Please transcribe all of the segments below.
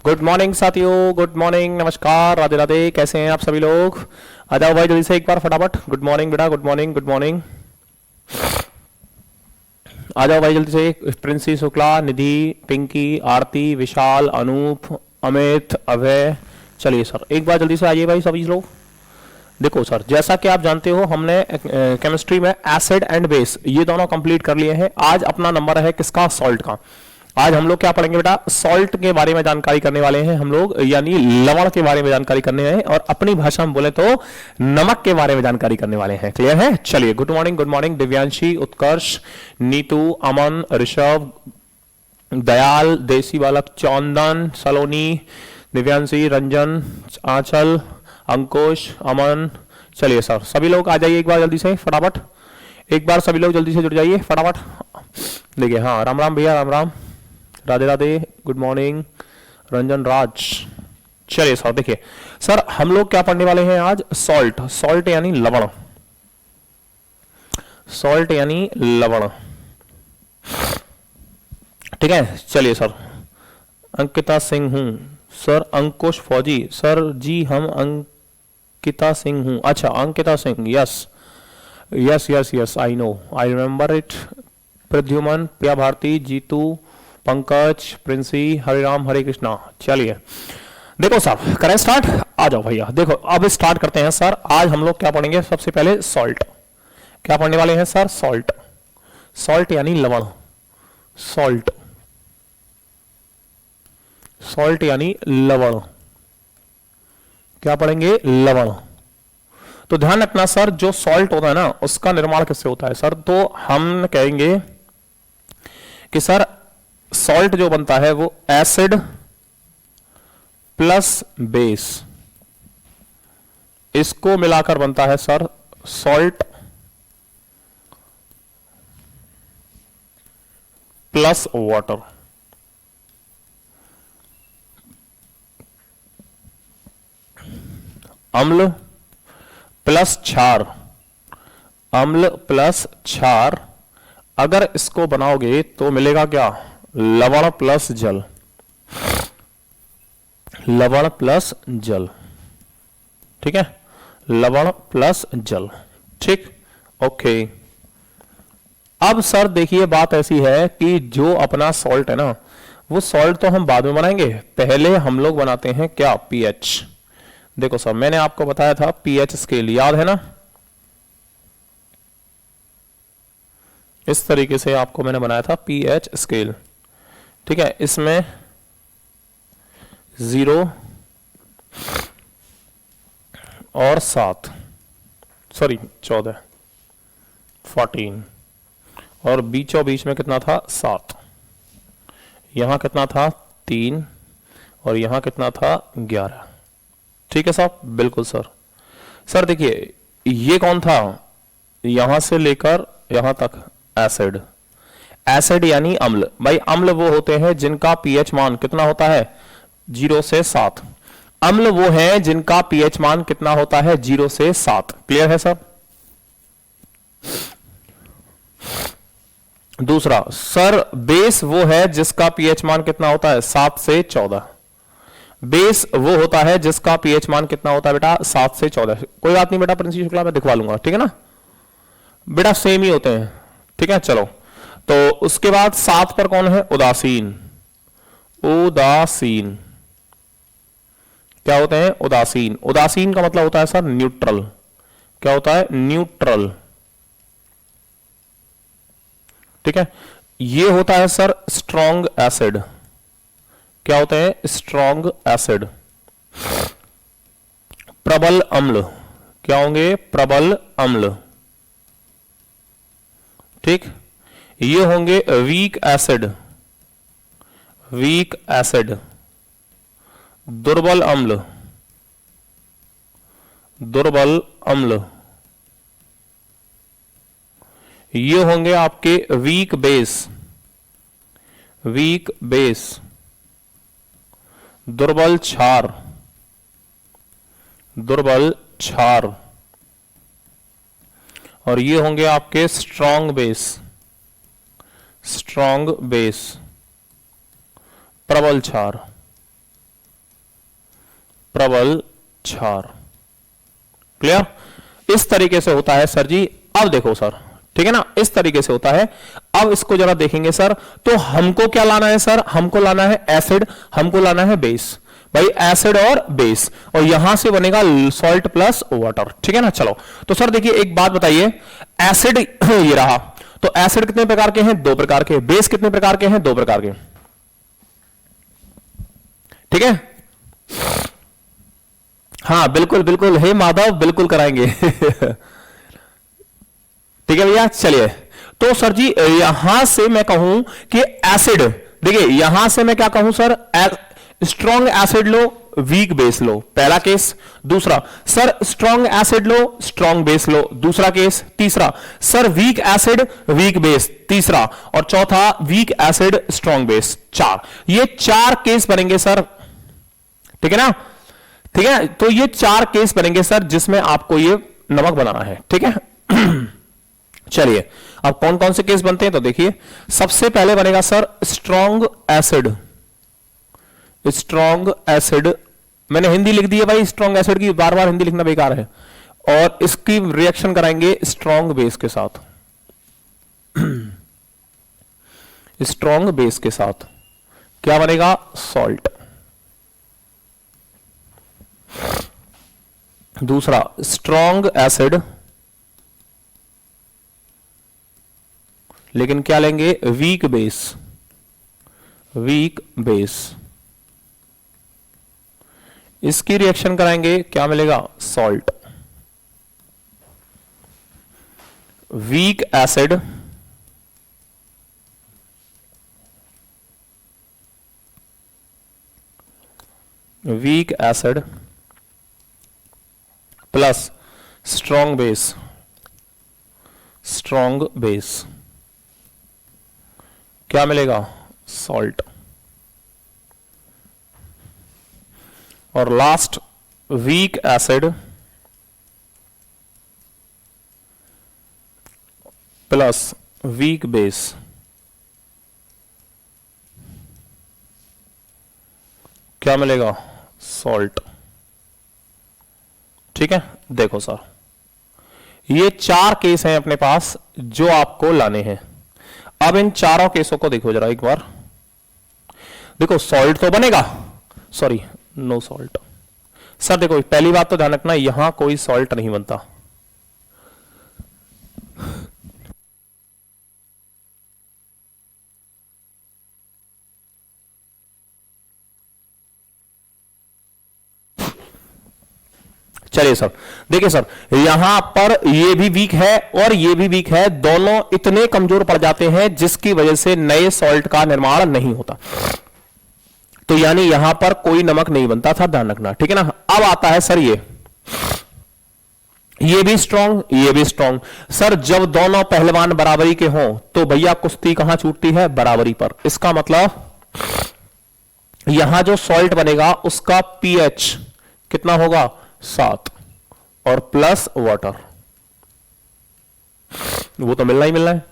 Good morning साथियों, good morning, नमस्कार, राधे राधे। कैसे हैं आप सभी लोग? आ जाओ भाई जल्दी से एक बार फटाफट। गुड मॉर्निंग बेटा, गुड मॉर्निंग, गुड मॉर्निंग। आ जाओ भाई जल्दी से। प्रिंसी, शुक्ला, निधि, पिंकी, आरती, विशाल, अनूप, अमित, अभय। चलिए सर एक बार जल्दी से आइए भाई सभी लोग। देखो सर, जैसा कि आप जानते हो हमने केमिस्ट्री में एसिड एंड बेस ये दोनों कंप्लीट कर लिए हैं। आज अपना नंबर है किसका? सॉल्ट का। आज हम लोग क्या पढ़ेंगे बेटा? सॉल्ट के बारे में जानकारी करने वाले हैं हम लोग, यानी लवण के बारे में जानकारी करने हैं, और अपनी भाषा में बोले तो नमक के बारे में जानकारी करने वाले हैं। क्लियर है? चलिए, good morning, good morning Divyanshi, Utkarsh, Neetu, Aman, Rishabh, Dayal, देसी बालक, चौंदन, सलोनी, दिव्यांशी, रंजन, आंचल, अंकुश, अमन। चलिए सर सभी लोग आ जाइए एक बार जल्दी से फटाफट। एक बार सभी लोग जल्दी से जुड़ जाइए फटाफट। देखिए, हाँ, राम राम भैया, राम राम, राधे राधे, गुड मॉर्निंग, रंजन राज। चलिए सर, देखिए सर हम लोग क्या पढ़ने वाले हैं आज? सॉल्ट। सॉल्ट यानी लवण। सॉल्ट यानी लवण। ठीक है, चलिए सर। अंकिता सिंह हूं सर। अंकुश फौजी सर जी, हम अंकिता सिंह हूं। अच्छा, Ankita Singh, yes yes yes yes, I know, I remember it. Pradyuman, Priya Bharti, Jitu, Pankaj, Princy, Hariram, Hare Krishna. चलिए देखो सर, करें स्टार्ट? आ जाओ भैया। देखो अब स्टार्ट करते हैं सर। आज हम लोग क्या पढ़ेंगे? सबसे पहले सॉल्ट। क्या पढ़ने वाले हैं सर? सॉल्ट। सॉल्ट यानी लवण। सॉल्ट, सॉल्ट यानी लवण। क्या पढ़ेंगे? लवण। तो ध्यान रखना सर, जो सॉल्ट होता है ना उसका निर्माण किससे होता है सर? तो हम कहेंगे कि सर सॉल्ट जो बनता है वो एसिड प्लस बेस, इसको मिलाकर बनता है सर सॉल्ट प्लस वाटर। अम्ल प्लस क्षार, अम्ल प्लस क्षार, अगर इसको बनाओगे तो मिलेगा क्या? लवण प्लस जल। लवण प्लस जल, ठीक है, लवण प्लस जल। ठीक, ओके। अब सर देखिए, बात ऐसी है कि जो अपना सॉल्ट है ना, वो सॉल्ट तो हम बाद में बनाएंगे, पहले हम लोग बनाते हैं क्या? पीएच। देखो सर, मैंने आपको बताया था पीएच स्केल, याद है ना? इस तरीके से आपको मैंने बनाया था पीएच स्केल। ठीक है, इसमें 0 और 7, सॉरी 14, 14, और बीचों बीच में कितना था? 7। यहां कितना था? 3, और यहां कितना था? 11। ठीक है साहब, बिल्कुल सर। सर देखिए, ये कौन था? यहां से लेकर यहां तक एसिड। एसिड यानी अम्ल। भाई अम्ल वो होते हैं जिनका पीएच मान कितना होता है? 0 से 7। अम्ल वो हैं जिनका पीएच मान कितना होता है? 0 से 7। क्लियर है सर? दूसरा सर, बेस वो है जिसका पीएच मान कितना होता है? 7 से 14। बेस वो होता है जिसका पीएच मान कितना होता है बेटा? 7 से 14। कोई बात नहीं बेटा, प्रिंसी शुक्ला मैं दिखवा लूंगा, ठीक है ना बेटा, सेम ही होते हैं। ठीक है, चलो। तो उसके बाद 7 पर कौन है? उदासीन। उदासीन क्या होते हैं? उदासीन। उदासीन का मतलब होता है सर न्यूट्रल। क्या होता है? न्यूट्रल। ठीक है, ये होता है सर स्ट्रॉन्ग एसिड। क्या होते हैं? Strong acid. प्रबल अम्ल क्या होंगे? प्रबल अम्ल। ठीक, ये होंगे वीक एसिड। Weak acid. दुर्बल अम्ल। दुर्बल अम्ल। ये होंगे आपके वीक बेस। Weak base. दुर्बल क्षार। दुर्बल क्षार। और ये होंगे आपके स्ट्रॉन्ग बेस। स्ट्रॉन्ग बेस, प्रबल क्षार। प्रबल क्षार। क्लियर? इस तरीके से होता है सर जी। अब देखो सर, ठीक है ना, इस तरीके से होता है। अब इसको जरा देखेंगे सर, तो हमको क्या लाना है सर? हमको लाना है एसिड, हमको लाना है बेस। भाई एसिड और बेस, और यहां से बनेगा सॉल्ट प्लस वाटर। ठीक है ना? चलो तो सर देखिए एक बात बताइए, एसिड ये रहा, तो एसिड कितने प्रकार के हैं? 2 प्रकार के। बेस कितने प्रकार के हैं? 2 प्रकार के। ठीक है? हाँ बिल्कुल बिल्कुल, हे माधव, बिल्कुल कराएंगे। ठीक है भैया, चलिए। तो सर जी यहां से मैं कहूं कि एसिड, देखिए यहां से मैं क्या कहूं सर, स्ट्रॉन्ग एसिड लो, वीक बेस लो, पहला केस। दूसरा सर स्ट्रॉन्ग एसिड लो, स्ट्रॉन्ग बेस लो, दूसरा केस। तीसरा sir weak acid, weak base, तीसरा। और चौथा वीक एसिड, स्ट्रॉन्ग बेस, 4। ये 4 केस बनेंगे सर। ठीक है ना? ठीक है, तो ये 4 केस बनेंगे सर जिसमें आपको ये नमक बनाना है। ठीक है? चलिए अब कौन कौन से केस बनते हैं तो देखिए, सबसे पहले बनेगा sir strong acid. Strong acid, मैंने हिंदी लिख दी है भाई स्ट्रॉन्ग एसिड की, बार बार हिंदी लिखना बेकार है। और इसकी रिएक्शन कराएंगे स्ट्रॉन्ग बेस के साथ। स्ट्रॉन्ग बेस के साथ क्या बनेगा? सॉल्ट। दूसरा स्ट्रॉन्ग एसिड, लेकिन क्या लेंगे? Weak base. वीक बेस, इसकी रिएक्शन कराएंगे, क्या मिलेगा? Salt. Weak acid, weak acid plus strong base. Strong base क्या मिलेगा? सॉल्ट। और last weak acid plus weak base क्या मिलेगा? सॉल्ट। ठीक है, देखो सर ये 4 केस हैं अपने पास जो आपको लाने हैं। अब इन चारों केसों को देखो जरा एक बार। देखो सॉल्ट तो बनेगा, सॉरी नो सॉल्ट। सर देखो पहली बात तो ध्यान रखना, यहां कोई सॉल्ट नहीं बनता। चलिए सर, देखिए सर यहां पर ये भी वीक है और ये भी वीक है, दोनों इतने कमजोर पड़ जाते हैं जिसकी वजह से नए सॉल्ट का निर्माण नहीं होता। तो यानी यहां पर कोई नमक नहीं बनता था, ध्यान रखना। ठीक है ना? अब आता है सर ये भी स्ट्रॉन्ग, ये भी स्ट्रॉन्ग। सर जब दोनों पहलवान बराबरी के हों तो भैया कुश्ती कहां छूटती है? बराबरी पर। इसका मतलब यहां जो सॉल्ट बनेगा उसका पीएच कितना होगा? 7 और प्लस वाटर, वो तो मिलना ही मिलना है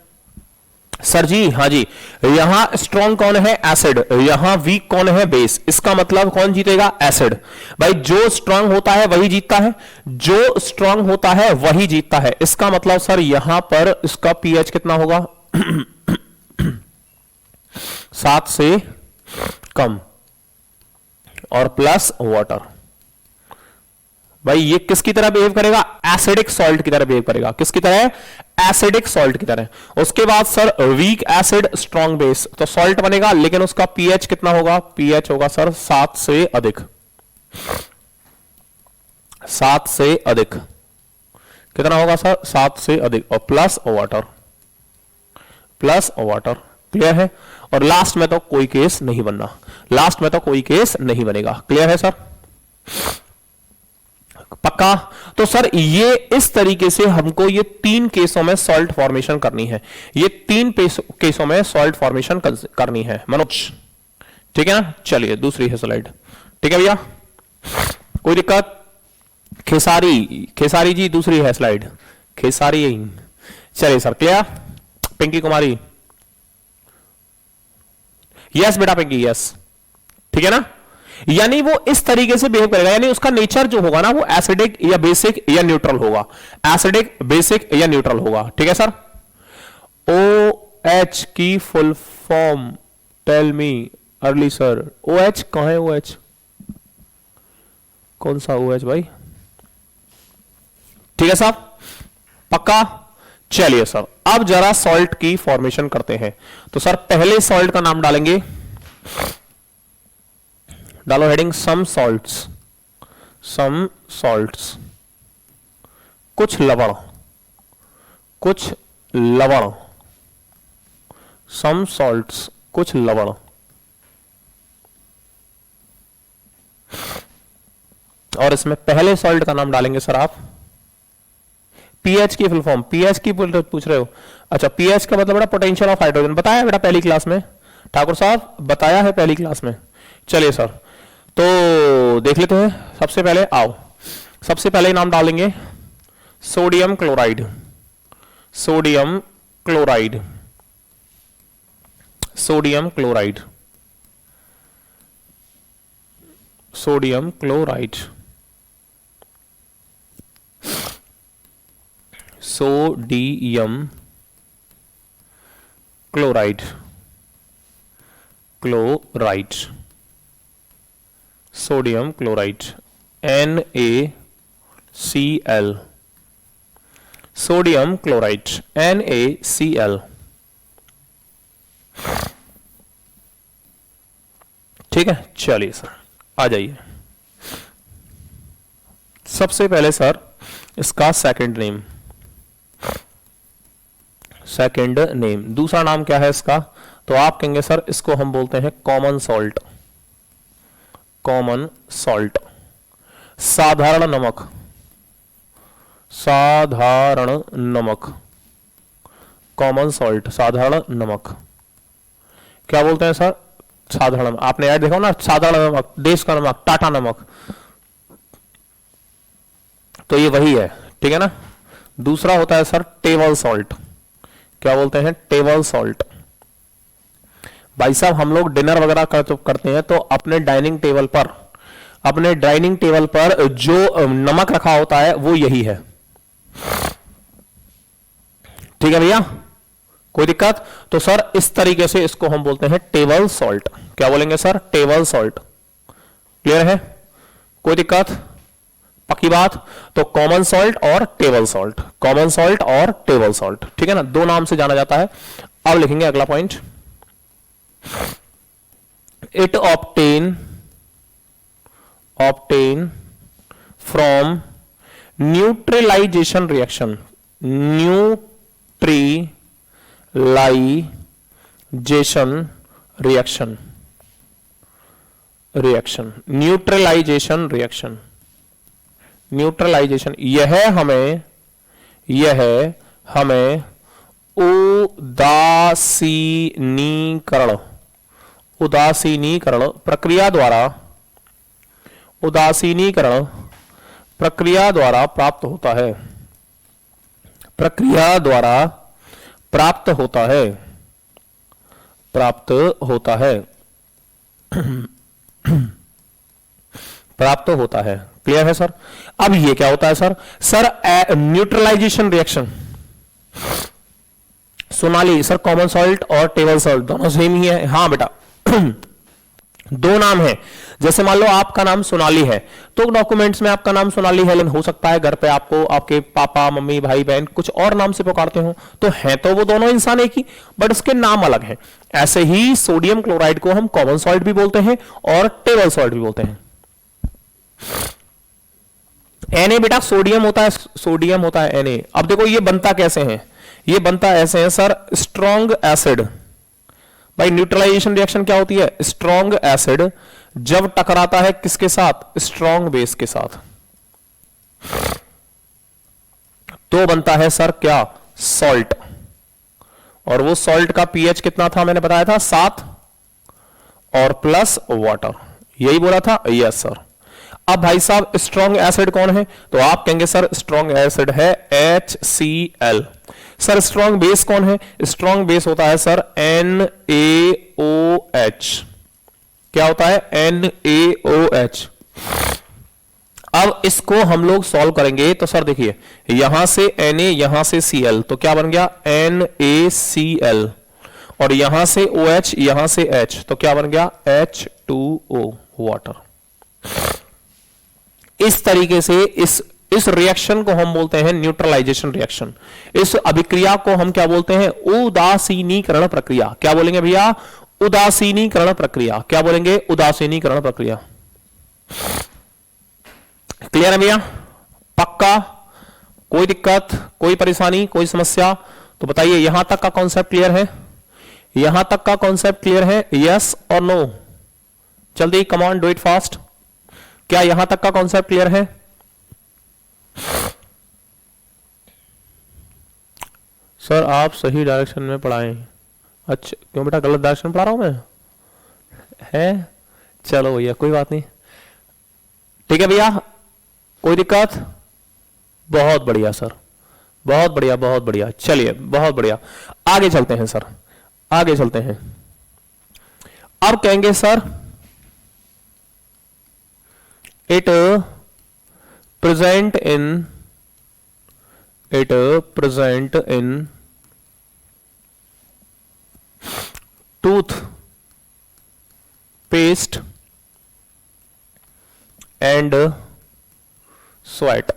सर जी। हाँ जी, यहां स्ट्रॉन्ग कौन है? एसिड। यहां वीक कौन है? बेस। इसका मतलब कौन जीतेगा? एसिड। भाई जो स्ट्रॉन्ग होता है वही जीतता है, जो स्ट्रॉन्ग होता है वही जीतता है। इसका मतलब सर यहां पर इसका पीएच कितना होगा? 7 से कम और प्लस वाटर। भाई ये किसकी तरह बिहेव करेगा? एसिडिक सॉल्ट की तरह बिहेव करेगा। किसकी तरह? एसिडिक सॉल्ट की तरह। उसके बाद sir weak acid strong base, तो सॉल्ट बनेगा लेकिन उसका पीएच कितना होगा? पीएच होगा सर 7 से अधिक। 7 से अधिक कितना होगा सर? 7 से अधिक और plus water. Plus water, clear है? और लास्ट में तो कोई केस नहीं बनना, लास्ट में तो कोई केस नहीं बनेगा। क्लियर है सर? पक्का? तो सर ये इस तरीके से हमको ये 3 केसों में सॉल्ट फॉर्मेशन करनी है। ये 3 केसों में सॉल्ट फॉर्मेशन करनी है मनोज। ठीक है ना? चलिए दूसरी है स्लाइड। ठीक है भैया, कोई दिक्कत? खेसारी जी दूसरी है स्लाइड। खेसारी, चलिए सर क्लियर? पिंकी कुमारी, यस बेटा पिंकी, यस। ठीक है ना? यानी वो इस तरीके से बिहेव करेगा, यानी उसका नेचर जो होगा ना वो एसिडिक या बेसिक या न्यूट्रल होगा, एसिडिक, बेसिक या न्यूट्रल होगा। ठीक है सर। OH की full form tell me early sir. OH कहां है? OH कौन सा OH भाई? ठीक है साहब, पक्का। चलिए सर, अब जरा सॉल्ट की फॉर्मेशन करते हैं। तो सर पहले सॉल्ट का नाम डालेंगे, डालो हेडिंग सम सॉल्ट्स, सम सॉल्ट्स, कुछ लवण, कुछ लवण, सम सॉल्ट्स, कुछ लवण। और इसमें पहले सॉल्ट का नाम डालेंगे सर आप पीएच की फुल फॉर्म। पीएच की पूछ रहे हो? अच्छा, पीएच का मतलब बेटा पोटेंशियल ऑफ हाइड्रोजन, बताया बेटा पहली क्लास में, ठाकुर साहब बताया है पहली क्लास में। चलिए सर, तो देख लेते हैं। सबसे पहले आओ, सबसे पहले नाम डालेंगे sodium chloride, sodium chloride, sodium chloride, sodium chloride, sodium chloride, chloride, sodium chloride, NaCl, sodium chloride, NaCl। ठीक है, चलिए सर आ जाइए। सबसे पहले सर इसका सेकंड नेम, सेकंड नेम, दूसरा नाम क्या है इसका? तो आप कहेंगे सर इसको हम बोलते हैं कॉमन सॉल्ट, कॉमन सॉल्ट, साधारण नमक, साधारण नमक, कॉमन सॉल्ट, साधारण नमक। क्या बोलते हैं सर? साधारण नमक। आपने यार देखा ना, साधारण नमक, देश का नमक, टाटा नमक, तो ये वही है। ठीक है ना। दूसरा होता है सर टेबल सॉल्ट। क्या बोलते हैं? Table salt. भाई साहब हम लोग डिनर वगैरह करते हैं तो अपने डाइनिंग टेबल पर, अपने डाइनिंग टेबल पर जो नमक रखा होता है वो यही है। ठीक है भैया, कोई दिक्कत? तो सर इस तरीके से इसको हम बोलते हैं टेबल सॉल्ट। क्या बोलेंगे सर? Table salt. क्लियर है? कोई दिक्कत? पक्की बात? तो कॉमन सॉल्ट और टेबल सॉल्ट, कॉमन सॉल्ट और टेबल सॉल्ट। ठीक है ना, दो नाम से जाना जाता है। अब लिखेंगे अगला point, it obtain from neutralization reaction, neutralization reaction, neutralization reaction, neutralization. यह हमें उदासीनीकरण प्रक्रिया द्वारा प्राप्त होता है, प्रक्रिया द्वारा प्राप्त होता है, प्राप्त होता है, प्राप्त होता है। क्लियर है सर? अब ये क्या होता है sir? Sir neutralization reaction, Sonali sir, common salt और टेबल सॉल्ट दोनों सेम ही है। हाँ बेटा दो नाम है। जैसे मान लो आपका नाम सोनाली है तो डॉक्यूमेंट्स में आपका नाम सोनाली है, लेकिन हो सकता है घर पे आपको आपके पापा मम्मी भाई बहन कुछ और नाम से पुकारते हो, तो है तो वो दोनों इंसान एक ही, बट उसके नाम अलग हैं। ऐसे ही सोडियम क्लोराइड को हम कॉमन सॉल्ट भी बोलते हैं और टेबल सॉल्ट भी बोलते हैं। Na बेटा सोडियम होता है, सोडियम होता है Na। अब देखो ये बनता कैसे है? ये बनता ऐसे है सर, स्ट्रॉन्ग एसिड। भाई न्यूट्रलाइजेशन रिएक्शन क्या होती है? स्ट्रॉन्ग एसिड जब टकराता है किसके साथ? स्ट्रॉन्ग बेस के साथ, तो बनता है सर क्या? सॉल्ट। और वो सॉल्ट का पीएच कितना था? मैंने बताया था 7 और प्लस वाटर, यही बोला था। Yes sir. अब भाई साहब स्ट्रॉन्ग एसिड कौन है? तो आप कहेंगे सर स्ट्रॉन्ग एसिड है HCl। सर स्ट्रॉन्ग बेस कौन है? स्ट्रॉन्ग बेस होता है सर NaOH, क्या होता है, NaOH। अब इसको हम लोग सॉल्व करेंगे तो सर देखिए, यहां से Na, यहां से Cl, तो क्या बन गया, NaCl, और यहां से OH, यहां से H, तो क्या बन गया, H2O, वाटर। इस तरीके से इस रिएक्शन को हम बोलते हैं न्यूट्रलाइजेशन रिएक्शन। इस अभिक्रिया को हम क्या बोलते हैं, उदासीनीकरण प्रक्रिया। क्या बोलेंगे भैया, उदासीनीकरण प्रक्रिया। क्या बोलेंगे, उदासीनीकरण प्रक्रिया। क्लियर है भैया, पक्का, कोई दिक्कत, कोई परेशानी, कोई समस्या? तो बताइए, यहां तक का कॉन्सेप्ट क्लियर है? यहां तक का कॉन्सेप्ट क्लियर है, यस और नो? जल्दी, come on, do it fast. क्या यहां तक का कॉन्सेप्ट क्लियर है? सर आप सही डायरेक्शन में पढ़ाएं। अच्छा, क्यों बेटा, गलत डायरेक्शन में पढ़ा रहा हूं मैं? है, चलो भैया कोई बात नहीं, ठीक है भैया, कोई दिक्कत? बहुत बढ़िया सर, बहुत बढ़िया, बहुत बढ़िया, चलिए बहुत बढ़िया, आगे चलते हैं सर, आगे चलते हैं। अब कहेंगे sir, it present in tooth paste and sweat.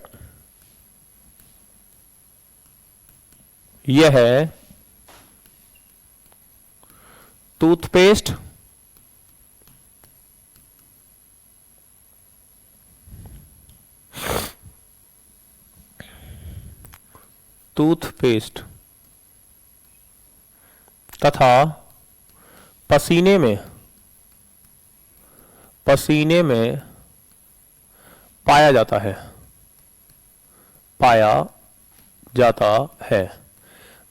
यह है टूथपेस्ट तथा पसीने में पाया जाता है।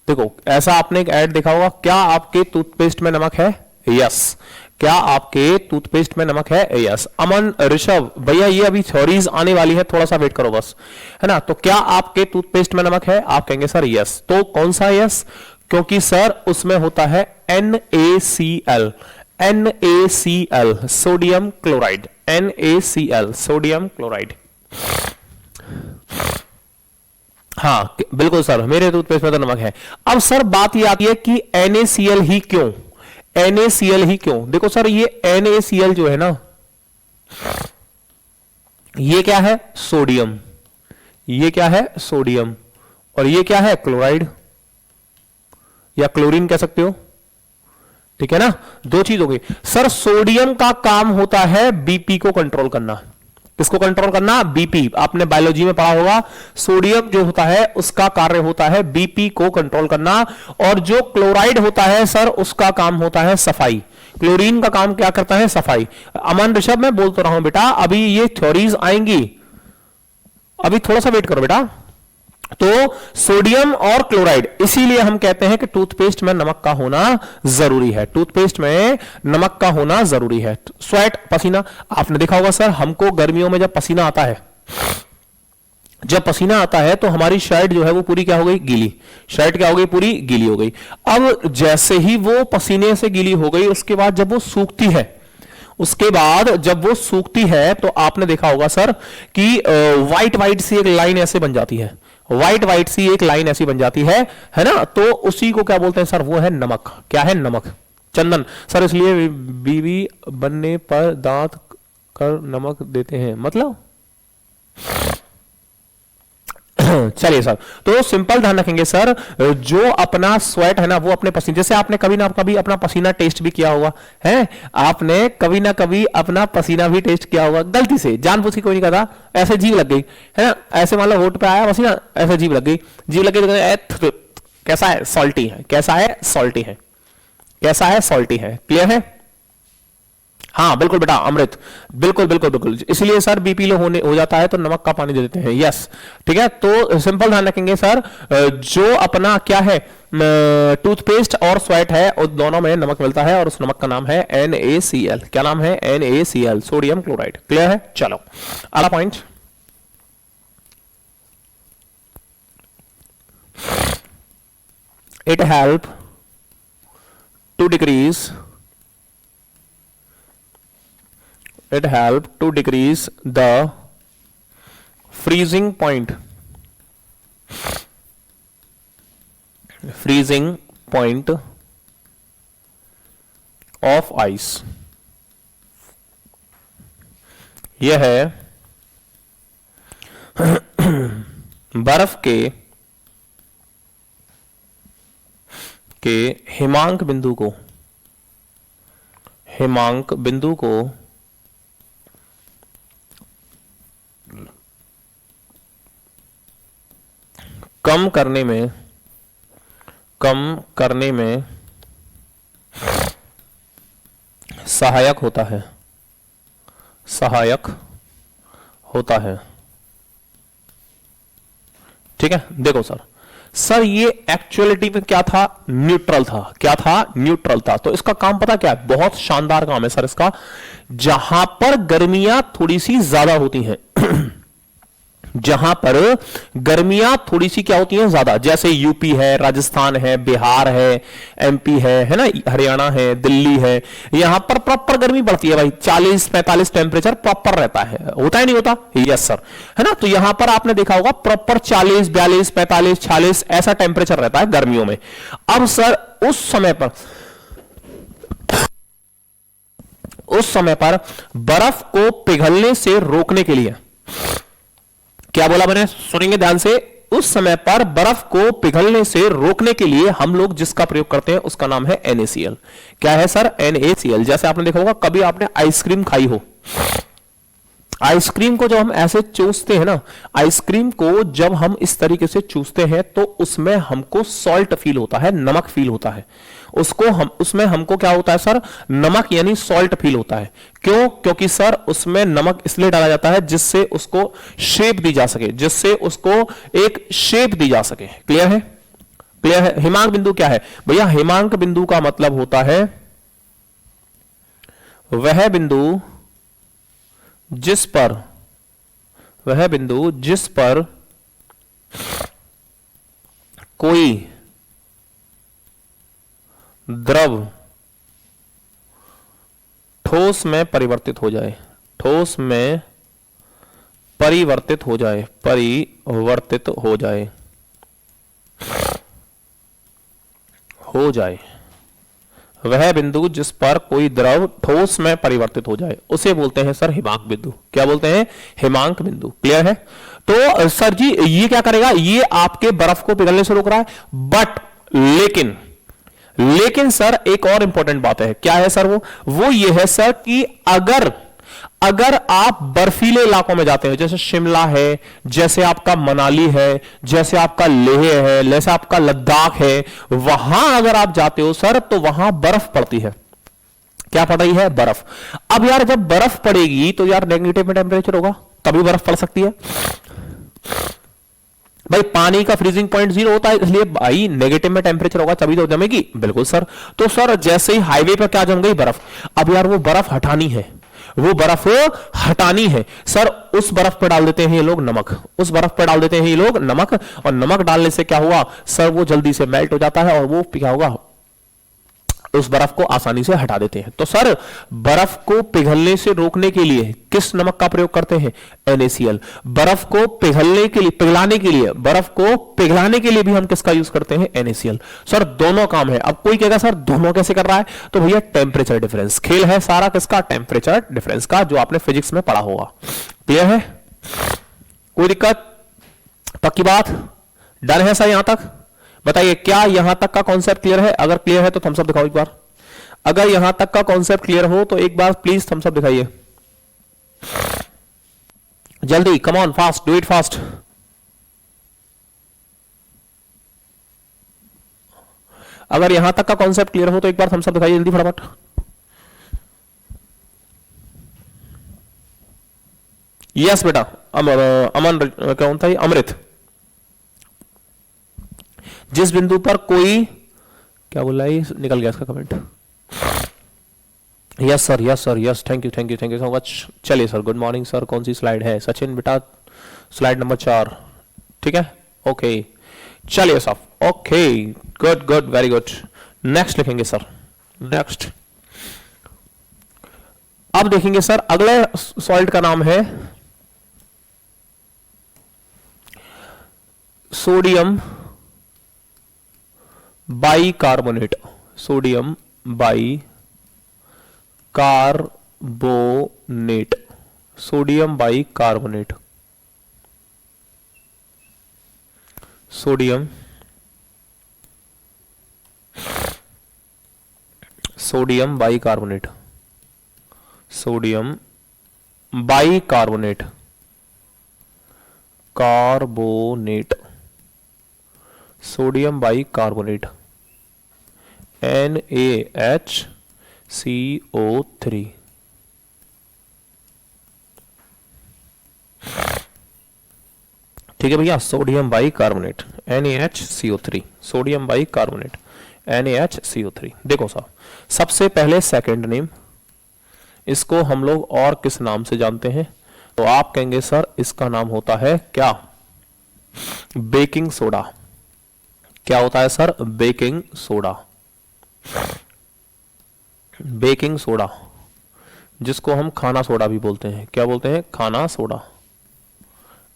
देखो, ऐसा आपने एक ऐड देखा होगा, क्या आपके टूथपेस्ट में नमक है? यस। क्या आपके टूथपेस्ट में नमक है? यस। अमन, ऋषभ भैया, ये अभी थ्योरीज आने वाली है, थोड़ा सा वेट करो बस, है ना। तो क्या आपके टूथपेस्ट में नमक है? आप कहेंगे सर यस। तो कौन सा यस? क्योंकि सर उसमें होता है NaCl, sodium chloride, NaCl, sodium chloride. हाँ बिल्कुल सर, मेरे टूथपेस्ट में तो नमक है। अब सर बात ये आती है कि NaCl ही क्यों, NaCl ही क्यों? देखो सर, ये NaCl जो है ना, ये क्या है, सोडियम, ये क्या है, सोडियम, और ये क्या है, क्लोराइड या क्लोरीन कह सकते हो, ठीक है ना। दो चीज हो गई सर। सोडियम का काम होता है बीपी को कंट्रोल करना। किसको कंट्रोल करना? बीपी। आपने बायोलॉजी में पढ़ा होगा, सोडियम जो होता है उसका कार्य होता है बीपी को कंट्रोल करना, और जो क्लोराइड होता है सर उसका काम होता है सफाई। क्लोरीन का काम क्या करता है? सफाई। अमन, ऋषभ, मैं बोल तो रहा हूं बेटा, अभी ये थ्योरीज आएंगी, अभी थोड़ा सा वेट करो बेटा। तो सोडियम और क्लोराइड, इसीलिए हम कहते हैं कि टूथपेस्ट में नमक का होना जरूरी है, टूथपेस्ट में नमक का होना जरूरी है। स्वेट, पसीना, आपने देखा होगा सर, हमको गर्मियों में जब पसीना आता है, जब पसीना आता है तो हमारी शर्ट जो है वो पूरी क्या हो गई? गीली। शर्ट क्या हो गई? पूरी गीली हो गई। अब जैसे ही वो पसीने से गीली हो गई, उसके बाद जब वो सूखती है, उसके बाद जब वो सूखती है तो आपने देखा होगा सर कि व्हाइट व्हाइट सी एक लाइन ऐसे बन जाती है, व्हाइट व्हाइट सी एक लाइन ऐसी बन जाती है ना। तो उसी को क्या बोलते हैं सर? वो है नमक। क्या है? नमक। चंदन सर, इसलिए बीवी बनने पर दांत कर नमक देते हैं, मतलब चलिए सर, तो सिंपल ध्यान रखेंगे सर, जो अपना स्वेट है ना वो अपने पसीने, जैसे आपने कभी ना कभी अपना पसीना टेस्ट भी किया होगा, है आपने कभी ना कभी अपना पसीना भी टेस्ट किया होगा, गलती से, जानबूझ के कोई नहीं करता, ऐसे जीभ लग गई है ना, ऐसे मान लो होठ पे आया पसीना, ऐसे जीभ लग गई, जीभ लग गई, कैसा है? सॉल्टी है। कैसा है? सॉल्टी है। कैसा है? सॉल्टी है। क्लियर है? हाँ बिल्कुल बेटा, अमृत, बिल्कुल बिल्कुल बिल्कुल, इसलिए सर बीपी लो हो जाता है तो नमक का पानी दे देते हैं। यस, ठीक है। तो सिंपल ध्यान रखेंगे सर, जो अपना क्या है, टूथपेस्ट और स्वेट है, उस दोनों में नमक मिलता है और उस नमक का नाम है NaCl। क्या नाम है? NaCl, sodium chloride. क्लियर है? चलो अगला point, it help to decrease it help to decrease the freezing point of ice. यह है बर्फ के हिमांक बिंदु को कम करने में सहायक होता है। ठीक है, देखो सर ये एक्चुअलिटी में क्या था? न्यूट्रल था। तो इसका काम पता क्या है? बहुत शानदार काम है सर इसका। जहां पर गर्मियां थोड़ी सी ज्यादा होती हैं जहां पर गर्मियां थोड़ी सी क्या होती हैं? ज्यादा, जैसे यूपी है, राजस्थान है, बिहार है, एमपी है ना, हरियाणा है, दिल्ली है, यहां पर प्रॉपर गर्मी पड़ती है भाई। 40-45 टेम्परेचर प्रॉपर रहता है, होता है नहीं होता? यस सर, है ना। तो यहां पर आपने देखा होगा प्रॉपर 40, 42, 45, 46 ऐसा टेम्परेचर रहता है गर्मियों में। अब सर उस समय पर बर्फ को पिघलने से रोकने के लिए, क्या बोला मैंने? सुनेंगे ध्यान से। उस समय पर बर्फ को पिघलने से रोकने के लिए हम लोग जिसका प्रयोग करते हैं उसका नाम है NaCl। क्या है सर? NaCl। जैसे आपने देखा होगा, कभी आपने आइसक्रीम खाई हो, आइसक्रीम को जब हम ऐसे चूसते हैं ना, आइसक्रीम को जब हम इस तरीके से चूसते हैं तो उसमें हमको सॉल्ट फील होता है, नमक फील होता है। उसमें हमको क्या होता है सर? नमक यानी सॉल्ट फील होता है। क्यों? क्योंकि सर उसमें नमक इसलिए डाला जाता है जिससे उसको शेप दी जा सके, क्लियर है? हिमांक बिंदु क्या है भैया? हिमांक बिंदु का मतलब होता है वह बिंदु जिस पर कोई द्रव ठोस में परिवर्तित हो जाए। वह बिंदु जिस पर कोई द्रव ठोस में परिवर्तित हो जाए उसे बोलते हैं सर हिमांक बिंदु। क्या बोलते हैं? हिमांक बिंदु। क्लियर है? तो सर जी ये क्या करेगा? ये आपके बर्फ को पिघलने से रोक रहा है। बट लेकिन सर एक और इंपॉर्टेंट बात है। क्या है सर? वो ये है सर कि अगर आप बर्फीले इलाकों में जाते हो, जैसे शिमला है, जैसे आपका मनाली है, जैसे आपका लेह है, जैसे आपका लद्दाख है, वहां अगर आप जाते हो सर तो वहां बर्फ पड़ती है। क्या पड़ रही है? बर्फ। अब यार जब बर्फ पड़ेगी तो यार नेगेटिव में टेम्परेचर होगा, तभी बर्फ पड़ सकती है भाई। पानी का फ्रीजिंग पॉइंट 0 होता है, इसलिए भाई नेगेटिव में टेम्परेचर होगा तभी तो जमेगी। बिल्कुल सर। तो सर जैसे ही हाईवे पर क्या जम गई? बर्फ। अब यार वो बर्फ हटानी है सर। उस बर्फ पर डाल देते हैं ये लोग नमक, और नमक डालने से क्या हुआ सर? वो जल्दी से मेल्ट हो जाता है और वो क्या होगा? उस बर्फ को आसानी से हटा देते हैं। तो सर बर्फ को पिघलने से रोकने के लिए किस नमक का प्रयोग करते हैं? NaCl। बर्फ को पिघलाने के लिए भी हम किसका यूज करते हैं? NaCl। सर दोनों काम है। अब कोई कहेगा सर दोनों कैसे कर रहा है? तो भैया टेम्परेचर डिफरेंस, खेल है सारा किसका? टेम्परेचर डिफरेंस का, जो आपने फिजिक्स में पढ़ा होगा। क्लियर है? कोई दिक्कत? पक्की बात? डन है सर यहां तक? बताइए क्या यहां तक का कॉन्सेप्ट क्लियर है? अगर क्लियर है तो थम्स अप दिखाओ एक बार। अगर यहां तक का कॉन्सेप्ट क्लियर हो तो एक बार प्लीज थम्स अप दिखाइए जल्दी। Come on, fast, do it fast. अगर यहां तक का कॉन्सेप्ट क्लियर हो तो एक बार थम्स अप दिखाइए जल्दी फटाफट। यस बेटा। अमन कौन था ये? अमृत। जिस बिंदु पर कोई, क्या बोल रहा है? निकल गया इसका comment. Yes sir, yes, thank you so much. चलिए सर, गुड मॉर्निंग सर। कौन सी स्लाइड है सचिन बेटा? Slide number 4। ठीक है, ओके। चलिए sir, okay, good, very good. Next लिखेंगे सर। नेक्स्ट अब देखेंगे सर अगले सॉल्ट का नाम है sodium bicarbonate. Sodium bicarbonate, sodium bicarbonate, sodium bicarbonate, sodium bicarbonate, carbonate, sodium bicarbonate, NaHCO3। ठीक है भैया, sodium bicarbonate NaHCO3, sodium bicarbonate NaHCO3। देखो साहब, सबसे पहले सेकंड नेम, इसको हम लोग और किस नाम से जानते हैं? तो आप कहेंगे सर इसका नाम होता है क्या? Baking soda. क्या होता है sir? Baking soda. Baking soda, जिसको हम खाना सोडा भी बोलते हैं। क्या बोलते हैं? खाना सोडा।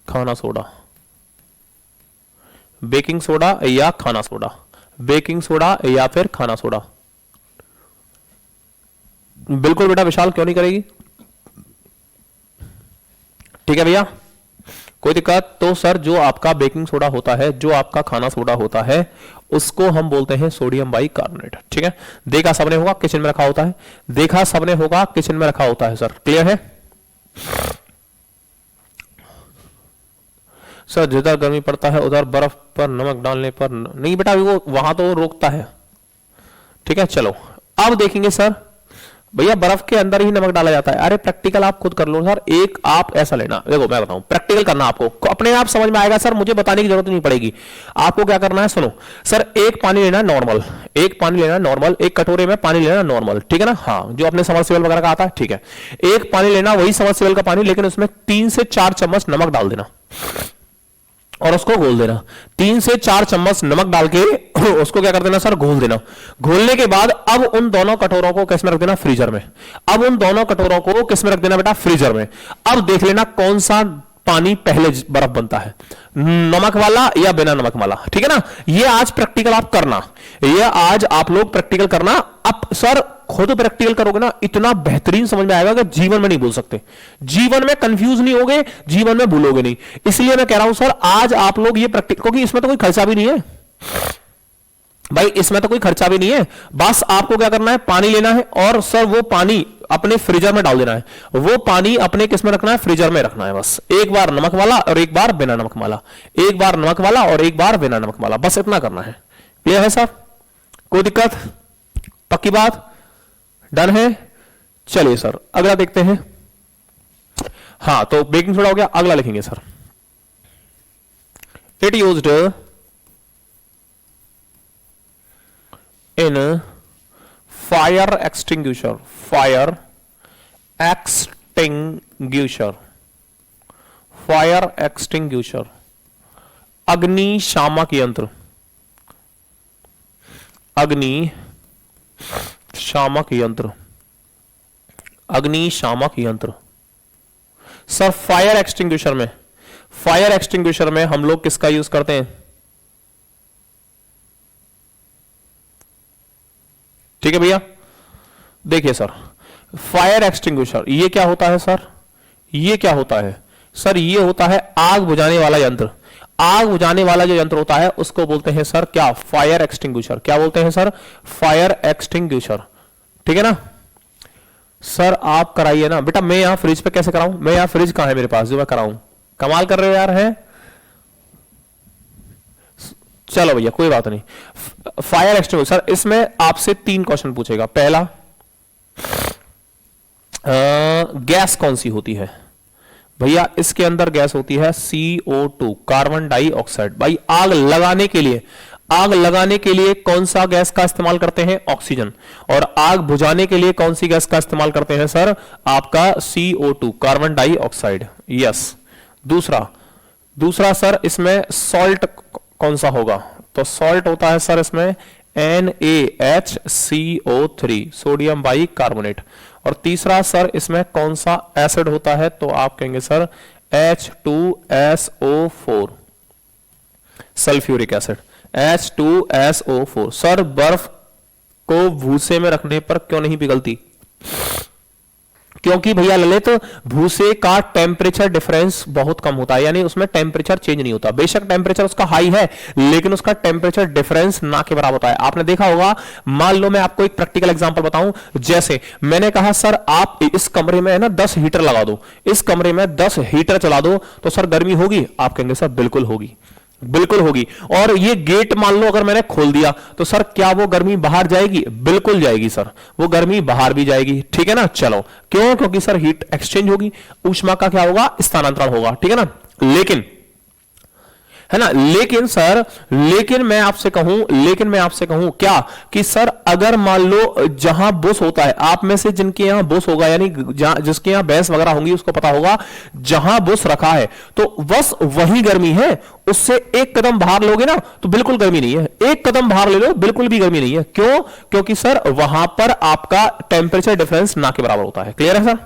खाना सोडा, बेकिंग सोडा या खाना सोडा, बेकिंग सोडा या फिर खाना सोडा। बिल्कुल बेटा विशाल, क्यों नहीं करेगी? ठीक है भैया, कोई दिक्कत? तो सर जो आपका बेकिंग सोडा होता है, जो आपका खाना सोडा होता है, उसको हम बोलते हैं सोडियम बाइकार्बोनेट। ठीक है, देखा सबने होगा किचन में रखा होता है, देखा सबने होगा किचन में रखा होता है सर। क्लियर है सर? जिधर गर्मी पड़ता है उधर बर्फ पर नमक डालने पर नहीं बेटा, वो वहां तो रोकता है। ठीक है, चलो अब देखेंगे सर भैया बर्फ के अंदर ही नमक डाला जाता है। अरे प्रैक्टिकल आप खुद कर लो सर। एक आप ऐसा लेना, देखो मैं बताऊं, प्रैक्टिकल करना आपको, अपने आप समझ में आएगा सर, मुझे बताने की जरूरत नहीं पड़ेगी। आपको क्या करना है, सुनो सर, एक पानी लेना नॉर्मल, एक पानी लेना नॉर्मल, एक कटोरे में पानी लेना नॉर्मल। ठीक है ना? हाँ, जो अपने समरसेबल वगैरह का आता है। ठीक है, एक पानी लेना, वही समरसेबल का पानी, लेकिन उसमें 3 से 4 चम्मच नमक डाल देना और उसको घोल देना। 3 से 4 चम्मच नमक डाल के उसको क्या कर देना सर? घोल देना। घोलने के बाद अब उन दोनों कटोरों को किस में रख देना? फ्रीजर में। अब उन दोनों कटोरों को किस में रख देना बेटा? फ्रीजर में। अब देख लेना कौन सा पानी पहले बर्फ बनता है, नमक वाला या बिना नमक वाला। ठीक है ना? ये आज प्रैक्टिकल आप करना, ये आज आप लोग प्रैक्टिकल करना। अब सर खुद प्रैक्टिकल करोगे ना, इतना बेहतरीन समझ में आएगा कि जीवन में नहीं भूल सकते, जीवन में कंफ्यूज नहीं होगे, जीवन में भूलोगे नहीं। इसलिए मैं कह रहा हूं सर आज आप लोग ये प्रैक्टिकल, क्योंकि इसमें तो कोई खर्चा भी नहीं है भाई, इसमें तो कोई खर्चा भी नहीं है। बस आपको क्या करना है? पानी लेना है और सर वो पानी अपने फ्रीजर में डाल देना है। वो पानी अपने किस में रखना है? फ्रीजर में रखना है। बस एक बार नमक वाला और एक बार बिना नमक वाला, एक बार नमक वाला और एक बार बिना नमक वाला, बस इतना करना है। क्लियर है साहब? कोई दिक्कत? पक्की बात? डन है? चलिए सर अगला देखते हैं। हाँ, तो बेकिंग सोडा हो गया, अगला लिखेंगे sir, it used in fire extinguisher, fire extinguisher, fire extinguisher, अग्निशामक यंत्र, अग्निशामक यंत्र, अग्निशामक यंत्र। सर फायर एक्सटिंग्विशर में, फायर एक्सटिंग्विशर में हम लोग किसका यूज करते हैं? ठीक है भैया, देखिए सर, फायर एक्सटिंग्विशर ये क्या होता है सर? ये क्या होता है सर? ये होता है आग बुझाने वाला यंत्र। आग बुझाने वाला जो यंत्र होता है उसको बोलते हैं सर क्या? Fire extinguisher. क्या बोलते हैं सर? Fire extinguisher. ठीक है ना सर? आप कराइए ना बेटा। मैं यहां फ्रिज पे कैसे कराऊं? मैं यहां फ्रिज कहां है मेरे पास जो मैं कराऊं? कमाल कर रहे हो यार, है? चलो भैया कोई बात नहीं। फायर एक्सटिंग्विशर सर, इसमें आपसे 3 क्वेश्चन पूछेगा। पहला, गैस कौन सी होती है? भैया इसके अंदर गैस होती है CO2, कार्बन डाइऑक्साइड। भाई आग लगाने के लिए, आग लगाने के लिए कौन सा गैस का इस्तेमाल करते हैं? ऑक्सीजन। और आग बुझाने के लिए कौन सी गैस का इस्तेमाल करते हैं सर? आपका CO2, कार्बन डाइऑक्साइड। यस। दूसरा सर, इसमें सॉल्ट कौन सा होगा? तो सॉल्ट होता है सर इसमें NaHCO3, सोडियम बाइकार्बोनेट। और तीसरा सर इसमें कौन सा एसिड होता है, तो आप कहेंगे sir H2SO4 sulphuric acid, H2SO4। Sir बर्फ को भूसे में रखने पर क्यों नहीं पिघलती? क्योंकि भैया ललित भूसे का टेम्परेचर डिफरेंस बहुत कम होता है, यानी उसमें टेम्परेचर चेंज नहीं होता। बेशक टेम्परेचर उसका हाई है लेकिन उसका टेम्परेचर डिफरेंस ना के बराबर होता है। आपने देखा होगा, मान लो मैं आपको एक प्रैक्टिकल एग्जांपल बताऊं, जैसे मैंने कहा सर आप इस कमरे में है ना 10 हीटर लगा दो, इस कमरे में 10 हीटर चला दो तो सर गर्मी होगी? आप कहेंगे सर बिल्कुल होगी, बिल्कुल होगी। और ये गेट मान लो अगर मैंने खोल दिया तो सर क्या वो गर्मी बाहर जाएगी? बिल्कुल जाएगी सर, वो गर्मी बाहर भी जाएगी, ठीक है ना। चलो क्यों? क्योंकि सर हीट एक्सचेंज होगी, ऊष्मा का क्या होगा? स्थानांतरण होगा, ठीक है ना। लेकिन है ना, लेकिन सर लेकिन मैं आपसे कहूं क्या कि सर अगर मान लो जहां बुश होता है, आप में से जिनके यहां बुश होगा यानी जिसके यहां भैंस वगैरह होंगी उसको पता होगा, जहां बुश रखा है तो बस वही गर्मी है, उससे एक कदम बाहर लोगे ना तो बिल्कुल गर्मी नहीं है, एक कदम बाहर ले लो बिल्कुल भी गर्मी नहीं है। क्यों? क्योंकि सर वहां पर आपका टेम्परेचर डिफरेंस ना के बराबर होता है। क्लियर है सर?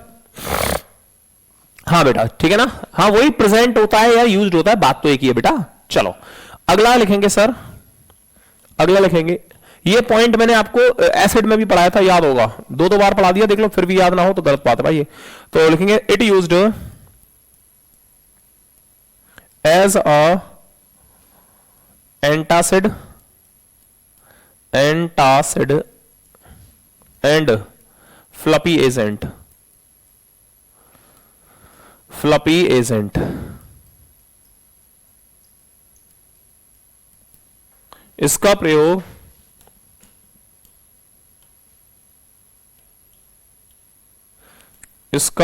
हाँ बेटा, ठीक है ना। हाँ वही प्रेजेंट होता है या यूज्ड होता है, बात तो एक ही है बेटा। चलो अगला लिखेंगे सर, अगला लिखेंगे, ये पॉइंट मैंने आपको एसिड में भी पढ़ाया था, याद होगा, दो बार पढ़ा दिया, देख लो, फिर भी याद ना हो तो गलत बात है भाई ये। तो लिखेंगे it used as a antacid and fluffy agent, इसका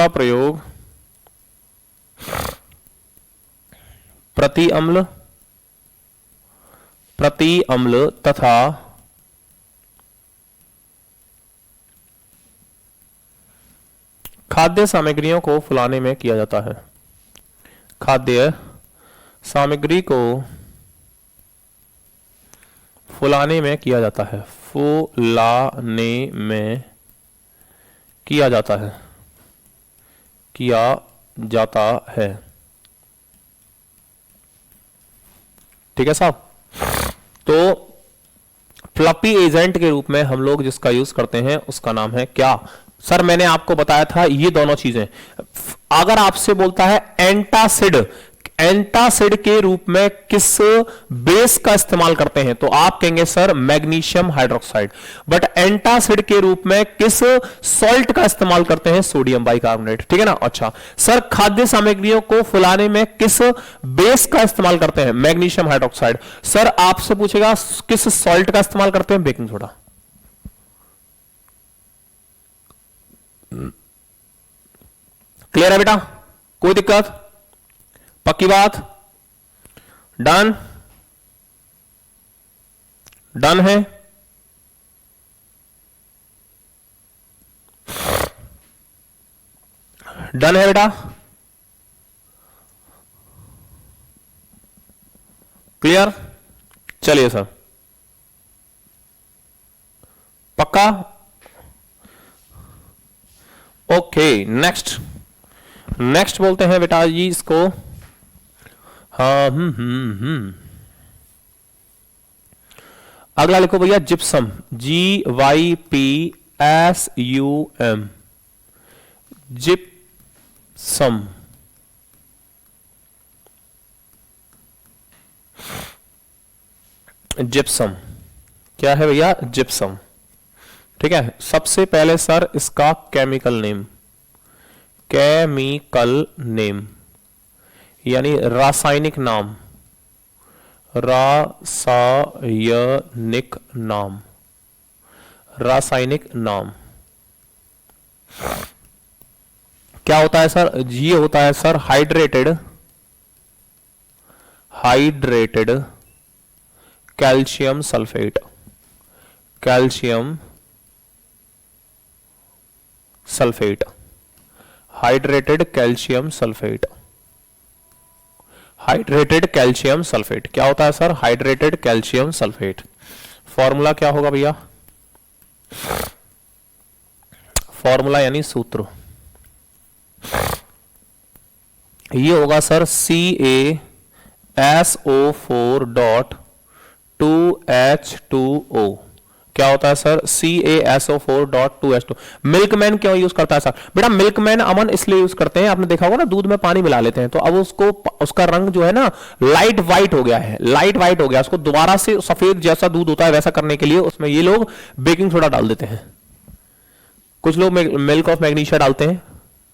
प्रयोग प्रति अम्ल तथा खाद्य सामग्रियों को फुलाने में किया जाता है। खाद्य सामग्री को फुलाने में किया जाता है, फुलाने में किया जाता है, ठीक है साहब। तो फ्लफी एजेंट के रूप में हम लोग जिसका यूज करते हैं उसका नाम है क्या? सर मैंने आपको बताया था ये दोनों चीजें। अगर आपसे बोलता है एंटासिड के रूप में किस बेस का इस्तेमाल करते हैं, तो आप कहेंगे sir magnesium hydroxide. But antacid के रूप में किस सॉल्ट का इस्तेमाल करते हैं? सोडियम बाइकार्बोनेट, ठीक है ना। अच्छा सर खाद्य सामग्रियों को फुलाने में किस बेस का इस्तेमाल करते हैं? Magnesium hydroxide. सर आपसे पूछेगा किस सॉल्ट का इस्तेमाल करते हैं? Baking soda. क्लियर है बेटा? कोई दिक्कत? पक्की बात? डन? डन है? डन है बेटा? क्लियर? चलिए सर, पक्का? ओके नेक्स्ट बोलते हैं बेटा जी इसको, हाँ अगला लिखो भैया जिप्सम, GYPSUM, जिप्सम। जिप्सम क्या है भैया? जिप्सम, ठीक है। सबसे पहले सर इसका केमिकल नेम यानी रासायनिक नाम, रासायनिक नाम क्या होता है सर? ये होता है sir hydrated calcium sulphate, hydrated calcium sulphate क्या होता है sir? Hydrated calcium sulphate. Formula क्या होगा भैया? फॉर्मूला यानी सूत्र, ये होगा सर CaSO4.2H2O। क्या होता है सर? CaSO4.2H2। मिल्कमैन क्यों यूज करता है सर? बेटा मिल्कमैन अमन इसलिए यूज करते हैं, आपने देखा होगा ना, दूध में पानी मिला लेते हैं तो अब उसको, उसका रंग जो है ना लाइट वाइट हो गया है, लाइट वाइट हो गया, उसको दोबारा से सफेद जैसा दूध होता है वैसा करने के लिए उसमें ये लोग बेकिंग सोडा डाल देते हैं। कुछ लोग मिल्क ऑफ मैग्नीशिया डालते हैं,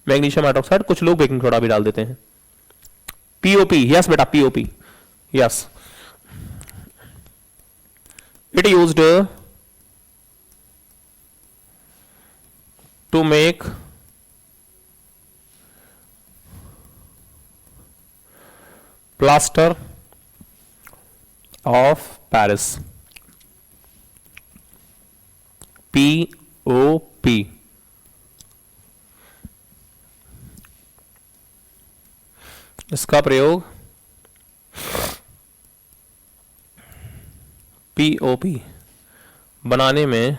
मैग्नीशियम हाइड्रोक्साइड, कुछ लोग बेकिंग सोडा भी डाल देते हैं। POP, यस बेटा POP, yes, it used to make plaster of Paris, POP। इसका प्रयोग POP बनाने में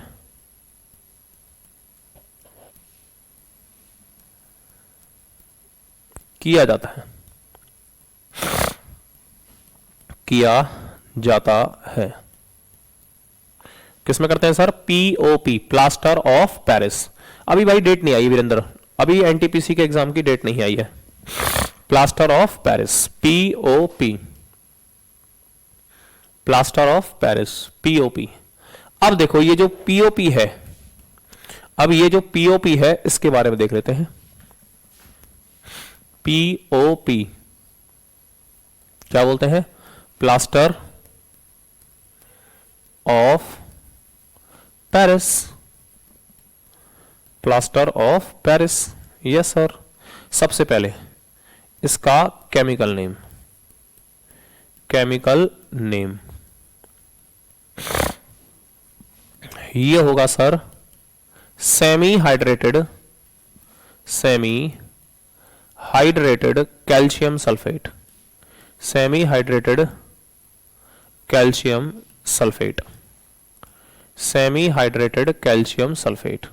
किया जाता है, किया जाता है। किसमें करते हैं sir? POP, plaster of Paris. अभी भाई डेट नहीं आई वीरेंद्र, अभी NTPC के एग्जाम की डेट नहीं आई है। Plaster of Paris, POP, plaster of Paris, POP। अब देखो ये जो POP है, अब ये जो POP है इसके बारे में देख लेते हैं। POP क्या बोलते हैं? Plaster of Paris, plaster of Paris, yes sir. सबसे पहले इसका केमिकल नेम, केमिकल नेम ये होगा sir semi hydrated, semi hydrated calcium sulphate, semi hydrated calcium sulphate, semi hydrated calcium sulphate,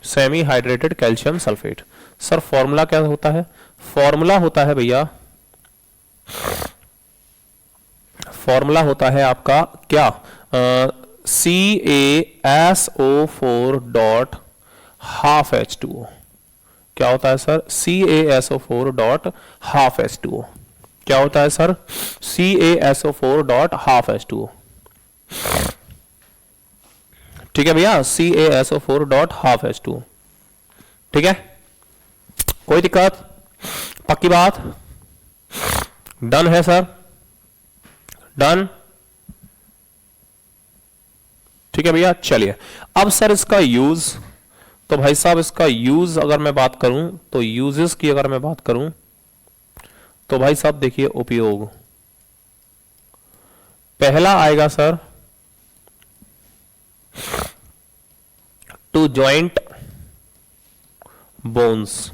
semi hydrated calcium sulphate. Sir formula क्या होता है? Formula होता है भैया, फॉर्मूला होता है आपका क्या? CaSO4.12H2O। क्या होता है सर? CaSO4.12H2O। क्या होता है सर? CaSO4.12H2O। ठीक है भैया, CaSO4.12H2O। ठीक है, कोई दिक्कत? पक्की बात? डन है सर, डन। ठीक है भैया, चलिए अब सर इसका यूज, तो भाई साहब इसका यूज अगर मैं बात करूं तो यूजेस की अगर मैं बात करूं तो भाई साहब देखिए उपयोग, पहला आएगा sir to joint bones,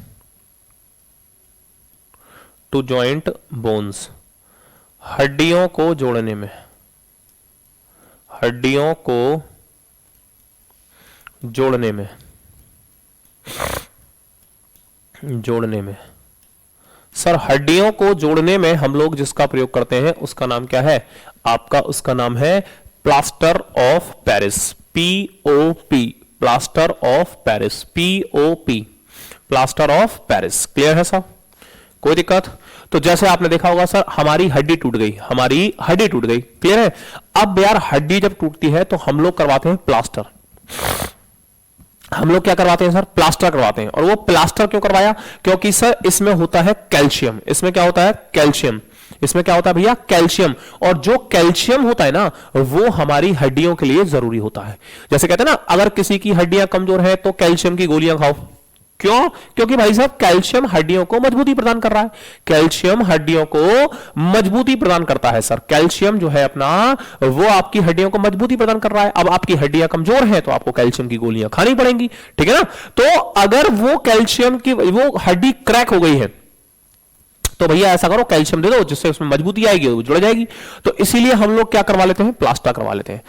to joint bones, हड्डियों को जोड़ने में, हड्डियों को जोड़ने में, जोड़ने में सर हड्डियों को जोड़ने में हम लोग जिसका प्रयोग करते हैं उसका नाम क्या है आपका? उसका नाम है plaster of Paris, POP, plaster of Paris, POP, plaster of Paris. Clear है साहब? कोई दिक्कत? तो जैसे आपने देखा होगा सर हमारी हड्डी टूट गई, हमारी हड्डी टूट गई, क्लियर है? अब यार हड्डी जब टूटती है तो हम लोग करवाते हैं प्लास्टर, हम लोग क्या करवाते हैं सर? प्लास्टर करवाते हैं। और वो प्लास्टर क्यों करवाया? क्योंकि सर इसमें होता है कैल्शियम, इसमें क्या होता है? कैल्शियम। इसमें क्या होता है भैया? कैल्शियम। और जो कैल्शियम होता है ना वो हमारी हड्डियों के लिए जरूरी होता है। जैसे कहते हैं ना अगर किसी की हड्डियां कमजोर है तो कैल्शियम की गोलियां खाओ। क्यों? क्योंकि भाई साहब कैल्शियम हड्डियों को मजबूती प्रदान कर रहा है, कैल्शियम हड्डियों को मजबूती प्रदान करता है सर। कैल्शियम जो है अपना वो आपकी हड्डियों को मजबूती प्रदान कर रहा है। अब आपकी हड्डियां कमजोर हैं तो आपको कैल्शियम की गोलियां खानी पड़ेंगी, ठीक है ना? तो अगर वो कैल्शियम की वो हड्डी क्रैक हो गई है तो भैया ऐसा करो कैल्शियम दे दो जिससे उसमें मजबूती आएगी, वो जुड़ जाएगी। तो इसीलिए हम लोग क्या करवा लेते हैं? प्लास्टर करवा लेते हैं।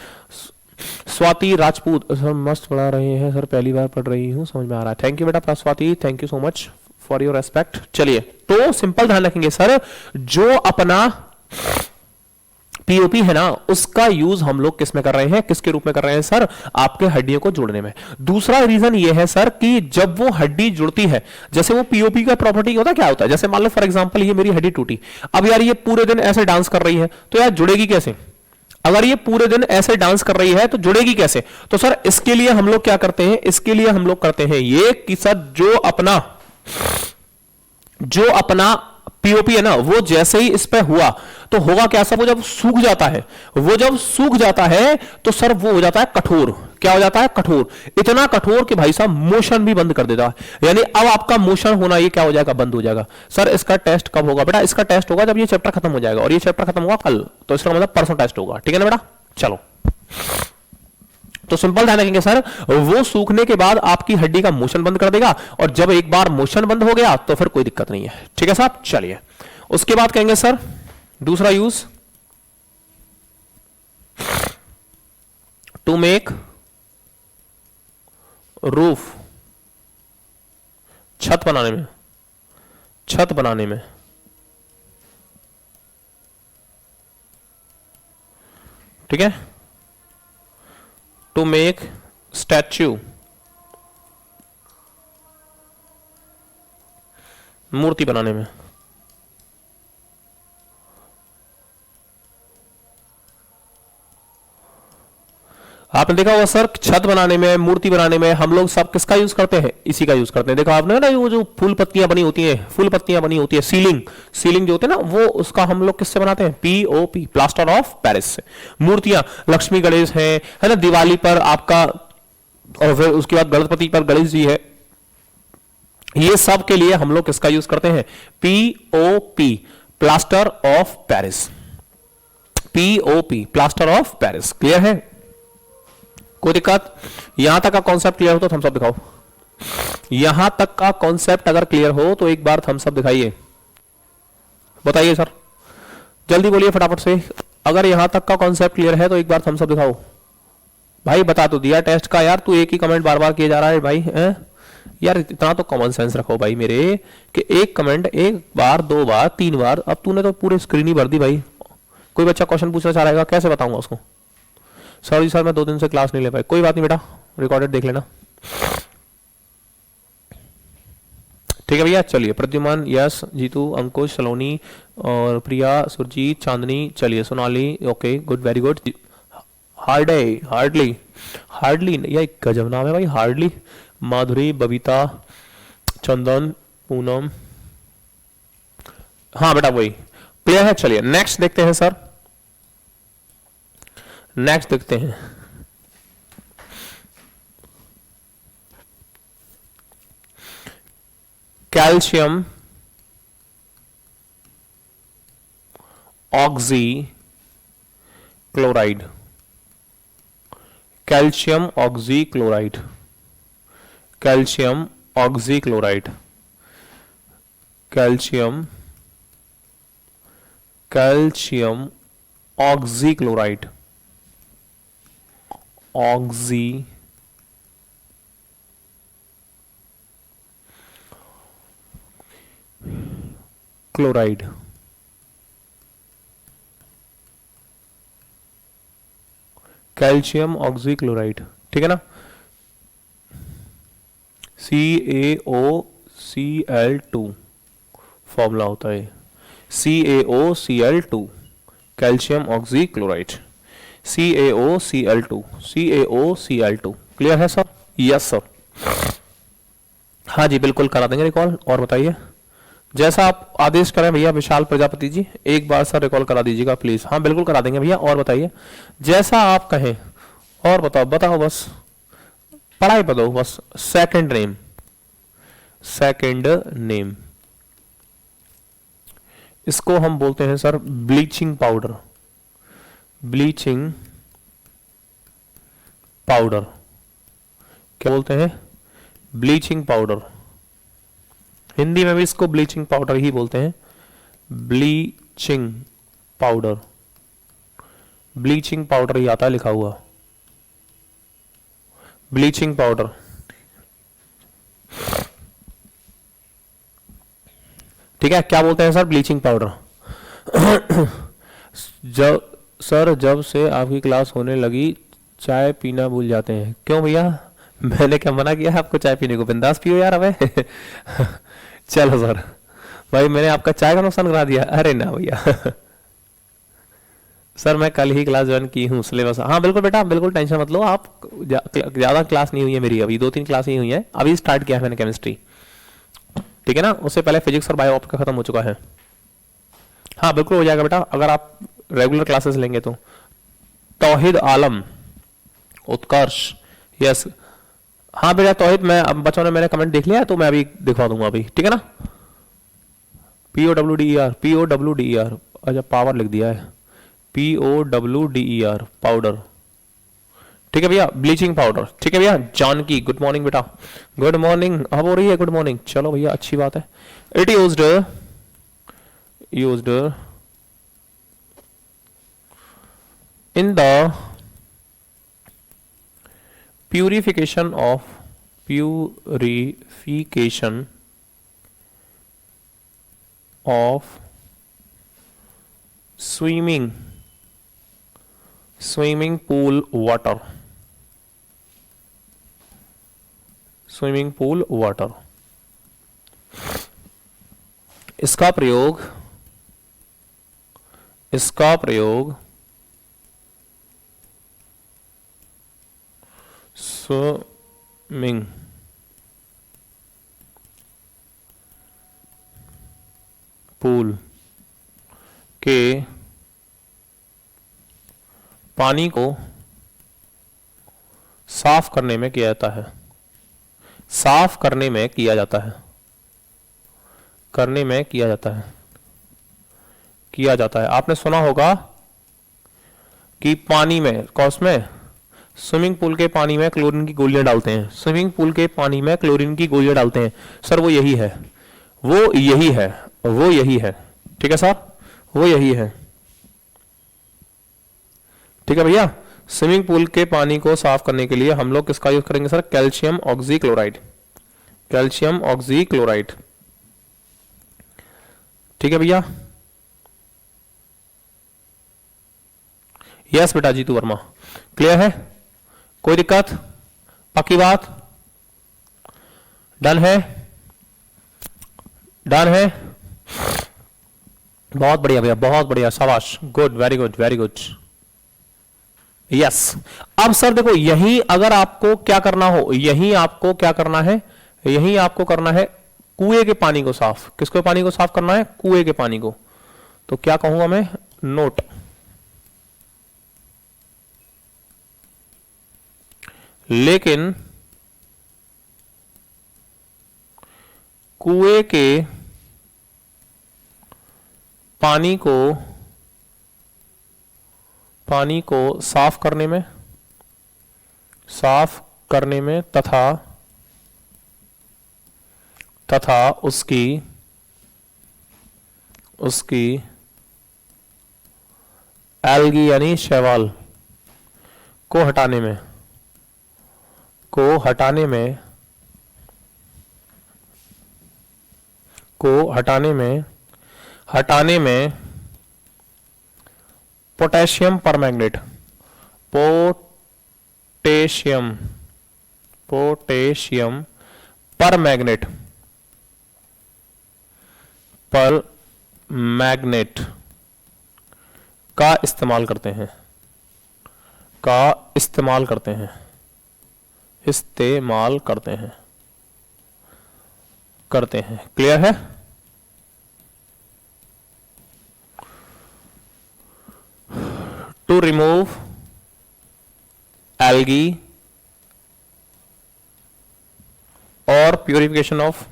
स्वाति राजपूत सर मस्त पढ़ा रहे हैं सर, पहली बार पढ़ रही हूँ, समझ में आ रहा है। थैंक यू बेटा Swati, thank you so much for your respect. चलिए तो सिंपल ध्यान रखेंगे सर, जो अपना पीओपी है ना उसका यूज हम लोग किस में कर रहे हैं, किसके रूप में कर रहे हैं सर, आपके हड्डियों को जोड़ने में। दूसरा रीजन ये है सर कि जब वो हड्डी जुड़ती है, जैसे वो पीओपी का प्रॉपर्टी होता है, क्या होता है, जैसे मान लो फॉर एग्जांपल ये मेरी हड्डी टूटी, अब यार ये पूरे दिन ऐसे डांस कर रही है तो यार जुड़ेगी कैसे, अगर ये पूरे दिन ऐसे डांस कर रही है तो जुड़ेगी कैसे। तो सर इसके लिए हम लोग क्या करते हैं, इसके लिए हम लोग करते हैं ये कि सर जो अपना पीओपी है ना वो जैसे ही इस पे हुआ तो होगा क्या सर, वो जब सूख जाता है, वो जब सूख जाता है तो सर वो हो जाता है कठोर। क्या हो जाता है, कठोर, इतना कठोर कि भाई साहब मोशन भी बंद कर देता है, यानी अब आपका मोशन होना ये क्या हो जाएगा, बंद हो जाएगा। सर इसका टेस्ट कब होगा बेटा, इसका टेस्ट होगा जब ये चैप्टर खत्म हो जाएगा, और ये चैप्टर खत्म होगा कल, तो इसका मतलब परसों टेस्ट होगा, ठीक है ना बेटा। चलो तो सिंपल ध्यान रखेंगे सर, वो सूखने के बाद आपकी हड्डी का मोशन बंद कर देगा, और जब एक बार मोशन बंद हो गया तो फिर कोई दिक्कत नहीं है, ठीक है साहब। चलिए उसके बाद कहेंगे सर दूसरा यूज, टू मेक रूफ, छत बनाने में, छत बनाने में, ठीक है, टू मेक स्टैच्यू, मूर्ति बनाने में। आपने देखा होगा सर छत बनाने में, मूर्ति बनाने में हम लोग सब किसका यूज करते हैं, इसी का यूज करते हैं। देखा आपने ना वो जो फूल पत्तियां बनी होती हैं, फूल पत्तियां बनी होती है, सीलिंग, सीलिंग जो होते हैं ना वो उसका हम लोग किससे बनाते हैं, पीओपी, प्लास्टर ऑफ पेरिस से। मूर्तियां लक्ष्मी गणेश है ना, दिवाली पर आपका, और फिर उसके बाद गणपति पर गणेश जी है, ये सब के लिए हम लोग किसका यूज करते हैं, POP, plaster of Paris, POP, plaster of Paris. Clear है, कोई दिक्कत, यहां तक का कॉन्सेप्ट क्लियर हो तो थम्स अप दिखाओ, यहां तक का कॉन्सेप्ट अगर क्लियर हो तो एक बार थम्स अप दिखाइए, बताइए सर, जल्दी बोलिए फटाफट से, अगर यहां तक का कॉन्सेप्ट क्लियर है तो एक बार थम्स अप दिखाओ। भाई बता तो दिया टेस्ट का यार, तू एक ही कमेंट बार बार किए जा रहा है भाई यार इतना तो कॉमन सेंस रखो भाई मेरे, कि एक कमेंट एक बार, दो बार, तीन बार, अब तूने तो पूरी स्क्रीन ही भर दी भाई। कोई बच्चा क्वेश्चन पूछना चाह रहा है, कैसे बताऊंगा उसको, सॉरी सर मैं 2 दिन से क्लास नहीं ले पाई, कोई बात नहीं बेटा, रिकॉर्डेड देख लेना, ठीक है भैया। चलिए प्रद्युमन, यस, जीतू, अंकुश, सलोनी और प्रिया, सुरजीत, चांदनी, चलिए Sonali, okay good, very good. Hardy, hardly, hardly ये गजब नाम है भाई, हार्डली, माधुरी, बबीता, चंदन, पूनम, हाँ बेटा वही क्लियर है। चलिए नेक्स्ट देखते हैं सर, नेक्स्ट देखते हैं, calcium oxy chloride, calcium oxy chloride, calcium oxy chloride, calcium, calcium oxy chloride, oxy chloride, calcium oxy chloride, ठीक है ना, CaOCl2 फॉर्मूला होता है, CaOCl2, calcium oxy chloride, CaOCl2, CaOCl2, clear है सर, यस सर, हाँ जी बिल्कुल करा देंगे रिकॉल। और बताइए, जैसा आप आदेश करें भैया विशाल प्रजापति जी, एक बार सर रिकॉल करा दीजिएगा प्लीज। हाँ बिल्कुल करा देंगे भैया, और बताइए जैसा आप कहें, और बताओ बताओ बस, पढ़ाई बताओ बस। सेकंड नेम, सेकंड नेम, इसको हम बोलते हैं sir bleaching powder, bleaching powder, क्या बोलते हैं, ब्लीचिंग पाउडर, हिंदी में भी इसको ब्लीचिंग पाउडर ही बोलते हैं, ब्लीचिंग पाउडर, ब्लीचिंग पाउडर ही आता है लिखा हुआ, ब्लीचिंग पाउडर, ठीक है, क्या बोलते हैं सर, ब्लीचिंग पाउडर। जब सर जब से आपकी क्लास होने लगी चाय पीना भूल जाते हैं, क्यों भैया, मैंने क्या मना किया है आपको चाय पीने को, बिंदास पियो यार हमें। चलो सर, भाई मैंने आपका चाय का नुकसान करा दिया, अरे ना भैया। सर मैं कल ही क्लास ज्वाइन की हूँ, सिलेबस, हाँ बिल्कुल बेटा, बिल्कुल टेंशन मत लो आप, ज़्यादा क्लास नहीं हुई है मेरी, अभी 2-3 क्लास ही हुई है, अभी स्टार्ट किया है मैंने केमिस्ट्री, ठीक है ना, उससे पहले फिजिक्स और बायो आपका खत्म हो चुका है। हाँ बिल्कुल हो जाएगा बेटा, अगर आप रेगुलर क्लासेस लेंगे तो। तौहीद आलम, उत्कर्ष, यस, हाँ बेटा तौहीद, मैं अब बच्चों ने मैंने कमेंट देख लिया है तो मैं अभी दिखवा दूंगा अभी, ठीक है ना। POWDER, POWDER, अच्छा पावर लिख दिया है, POWDER पाउडर, ठीक है भैया, ब्लीचिंग पाउडर, ठीक है भैया। जानकी, गुड मॉर्निंग बेटा, गुड मॉर्निंग, अब हो रही है गुड मॉर्निंग, चलो भैया अच्छी बात है। It used in the purification of swimming pool water, इसका प्रयोग स्विमिंग पूल के पानी को साफ करने में किया जाता है, किया जाता है। आपने सुना होगा कि पानी में, कौस में, स्विमिंग पूल के पानी में क्लोरीन की गोलियां डालते हैं, सर वो यही है, ठीक है सर, वो यही है, ठीक है भैया। स्विमिंग पूल के पानी को साफ करने के लिए हम लोग किसका यूज करेंगे सर, कैल्शियम ऑक्सीक्लोराइड, ठीक है भैया। यस बेटा जीतू वर्मा, क्लियर है, कोई दिक्कत, पक्की बात, डन है, बहुत बढ़िया भैया, बहुत बढ़िया, शाबाश, गुड, वेरी गुड, यस। अब सर देखो, यही अगर आपको क्या करना हो, यही आपको करना है कुएं के पानी को साफ, किसको पानी को साफ करना है, कुएं के पानी को, तो क्या कहूंगा मैं, नोट, लेकिन कुएं के पानी को साफ करने में तथा उसकी एल्गी यानी शैवाल को हटाने में पोटेशियम परमैंगनेट का इस्तेमाल करते हैं, क्लियर है। टू रिमूव एल्गी और purification of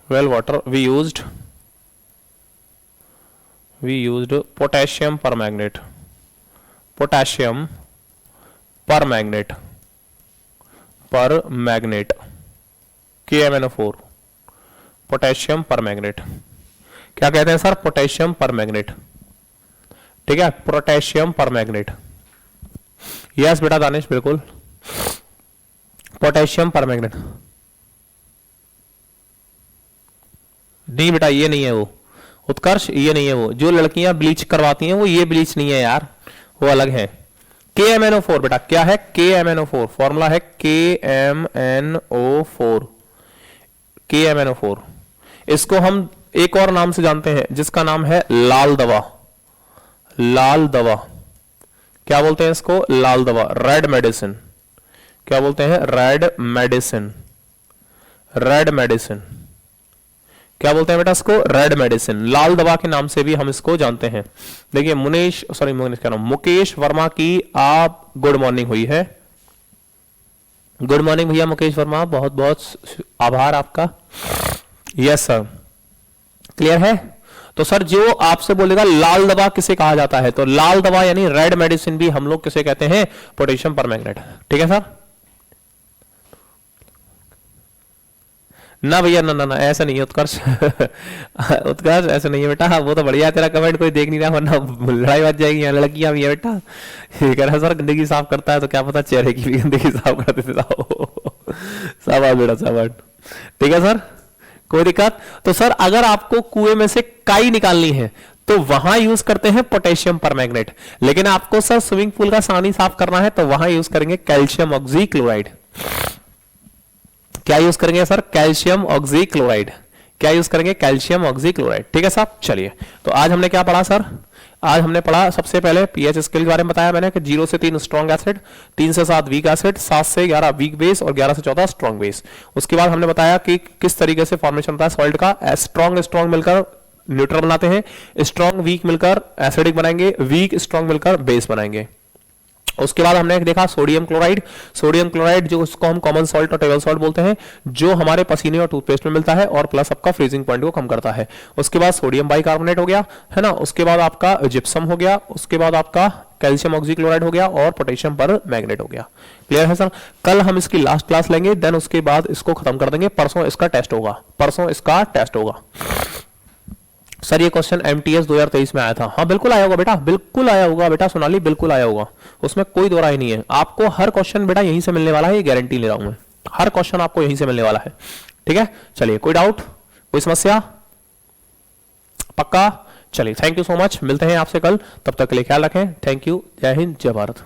well water, we used potassium permanganate पर मैग्नेट, KMnO4, पोटेशियम पर मैग्नेट। क्या कहते हैं सर? पोटेशियम पर मैग्नेट। ठीक है, पोटेशियम पर मैग्नेट। यस बेटा दानिश, बिल्कुल पोटेशियम पर मैग्नेट। नहीं बेटा ये नहीं है वो उत्कर्ष, ये नहीं है वो जो लड़कियां ब्लीच करवाती हैं, वो ये ब्लीच नहीं है यार, वो अलग है। KMnO4 बेटा क्या है? KMnO4 फॉर्मूला है KMnO4, KMnO4। इसको हम एक और नाम से जानते हैं जिसका नाम है लाल दवा। लाल दवा क्या बोलते हैं इसको? लाल दवा, रेड मेडिसिन। क्या बोलते हैं? Red medicine. रेड मेडिसिन क्या बोलते हैं बेटा इसको? Red medicine. लाल दवा के नाम से भी हम इसको जानते हैं। देखिए मुकेश क्या नाम, मुकेश वर्मा की आप गुड मॉर्निंग हुई है। गुड मॉर्निंग भैया मुकेश वर्मा, बहुत बहुत आभार आपका। यस सर, क्लियर है? तो सर जो आपसे बोलेगा लाल दवा किसे कहा जाता है, तो लाल दवा यानी रेड मेडिसिन भी हम लोग किसे कहते हैं? Potassium permanganate. ठीक है सर? ना भैया ना ना ना ऐसा नहीं है उत्कर्ष। उत्कर्ष ऐसा नहीं है बेटा, वो तो बढ़िया तेरा कमेंट कोई देख नहीं रहा, वरना लड़ाई बच जाएगी। यहाँ लड़कियां भी है बेटा, ये कह रहा सर गंदगी साफ करता है तो क्या पता चेहरे की भी गंदगी साफ कर देते। शाबाश बेटा शाबाश। ठीक है सर, कोई दिक्कत? तो सर अगर आपको कुएं में से काई निकालनी है तो वहां यूज करते हैं पोटेशियम परमैंगनेट, लेकिन आपको सर स्विमिंग पूल का पानी साफ करना है तो वहां यूज करेंगे कैल्शियम ऑक्सीक्लोराइड। क्या यूज करेंगे सर? Calcium oxychloride. क्या यूज करेंगे? Calcium oxychloride. ठीक है साहब, चलिए तो आज हमने क्या पढ़ा सर? आज हमने पढ़ा सबसे पहले पीएच स्केल के बारे में बताया मैंने कि 0 से 3 स्ट्रॉन्ग एसिड, 3 से 7 वीक एसिड, 7 से 11 वीक बेस और 11 से 14 स्ट्रॉन्ग बेस। उसके बाद हमने बताया कि किस तरीके से फॉर्मेशन होता है सॉल्ट का। स्ट्रॉन्ग स्ट्रॉन्ग मिलकर न्यूट्रल बनाते हैं, स्ट्रॉन्ग वीक मिलकर एसिडिक बनाएंगे, वीक स्ट्रॉन्ग मिलकर बेस बनाएंगे। उसके बाद हमने देखा सोडियम क्लोराइड। सोडियम क्लोराइड जो उसको हम कॉमन सॉल्ट और टेबल सॉल्ट बोलते हैं, जो हमारे पसीने और टूथपेस्ट में मिलता है और प्लस आपका फ्रीजिंग पॉइंट को कम करता है। उसके बाद सोडियम बाइकार्बोनेट हो गया, है ना। उसके बाद आपका जिप्सम हो गया, उसके बाद आपका कैल्शियम ऑक्सीक्लोराइड हो गया और पोटेशियम पर मैग्नेट हो गया। क्लियर है सर? कल हम इसकी लास्ट क्लास लेंगे, देन उसके बाद इसको खत्म कर देंगे। परसों इसका टेस्ट होगा, परसों इसका टेस्ट होगा। सर ये क्वेश्चन MTS 2023 में आया था। हाँ बिल्कुल आया होगा बेटा, बिल्कुल आया होगा बेटा सोनाली, बिल्कुल आया होगा, उसमें कोई दो राय नहीं है। आपको हर क्वेश्चन बेटा यहीं से मिलने वाला है, ये गारंटी ले रहा हूं मैं, हर क्वेश्चन आपको यहीं से मिलने वाला है। ठीक है, चलिए कोई डाउट, कोई समस्या? पक्का? चलिए थैंक यू सो मच, मिलते हैं आपसे कल, तब तक के लिए ख्याल रखें। थैंक यू, जय हिंद, जय भारत।